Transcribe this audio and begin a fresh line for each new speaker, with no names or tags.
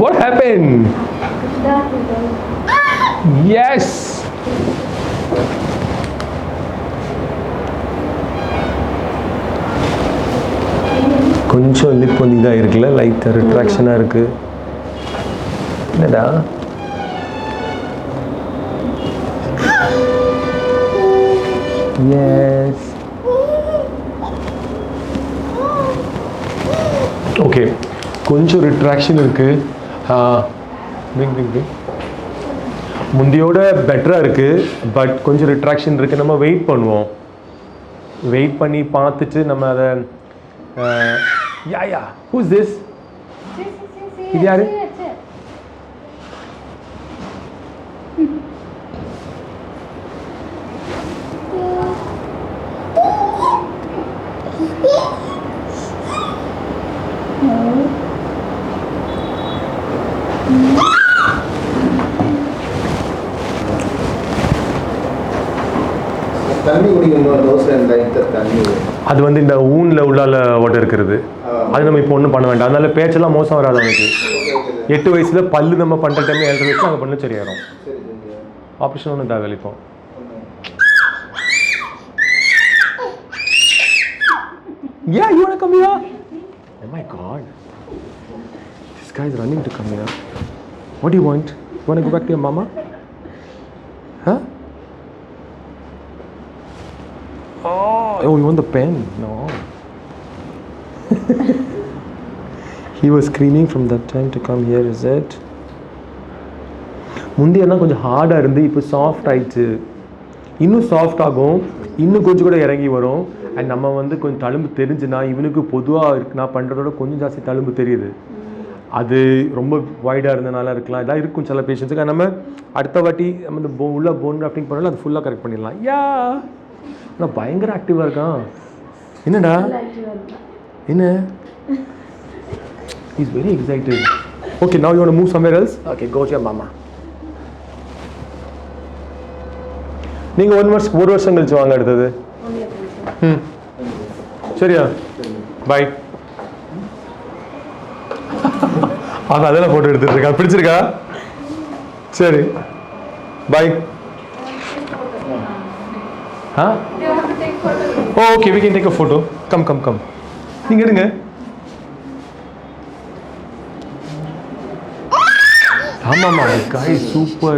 What happened? Yes. கொஞ்சம் lip வந்து இதாக இருக்குல்ல, லைட்டாக ரிட்ராக்ஷனாக இருக்குது. என்னடா எஸ் ஓகே, கொஞ்சம் ரிட்ராக்ஷன் இருக்குது. முந்தியோட பெட்டராக இருக்குது, பட் கொஞ்சம் ரிட்ராக்ஷன் இருக்குது. நம்ம வெயிட் பண்ணுவோம், வெயிட் பண்ணி பார்த்துட்டு நம்ம அதை யா who's this? இது யாரு?
தண்ணி குடிக்கணும், தண்ணி.
அது வந்து இந்த ஊனில் உள்ளால ஓட்ட இருக்கிறது. அது நம்ம இப்போ ஒன்றும் பண்ண வேண்டாம். அதனால பேச்செல்லாம் மோசம் வராது அவனுக்கு. 8 வயசுல பல்லு நம்ம பண்ணுற டைம் 7 வயசுல அங்கே பண்ண சரியாயிரும். ஆப்ரேஷன் ஒன்றும் தேவை இப்போ. Yeah, you wanna come here? Oh my God, this guy is running to come here. What do you want? You wanna go back to your mama? Huh? Oh, you want the pen? No. He was screaming from that time to come here, is it? முந்தியெல்லாம் கொஞ்சம் ஹார்டாக இருந்து இப்போ soft ஆயிடுச்சு. இன்னும் soft ஆகும், இன்னும் கொஞ்சம் கூட இறங்கி வரும். அண்ட் நம்ம வந்து கொஞ்சம் தழும்பு தெரிஞ்சுன்னா, இவனுக்கு பொதுவாக இருக்கு நான் பண்ணுறதோட கொஞ்சம் ஜாஸ்தி தழும்பு தெரியுது. அது ரொம்ப வைடாக இருந்தனால இருக்கலாம், இதாக இருக்கும் சில பேஷண்ட்ஸுக்கு. நம்ம அடுத்த வாட்டி நம்ம இந்த உள்ள போன் கிராஃப்டிங் பண்ணாலும் அது ஃபுல்லாக கரெக்ட் பண்ணிடலாம். யா, ஆனால் பயங்கர ஆக்டிவாக இருக்கான். என்னடா என்ன? He's very excited. Okay, now you want to move somewhere else? Okay, go to your mama. நீங்கள் 1 வருஷம் கழிச்சு வாங்க அடுத்தது. சரியா, பாய். அது அதெல்லாம் ஃபோட்டோ எடுத்துட்டு இருக்கா, பிடிச்சிருக்கா? சரி, bye. Okay, we can take a photo. Come. நீங்கள் எடுங்க. ஆமாம்மா, guy is super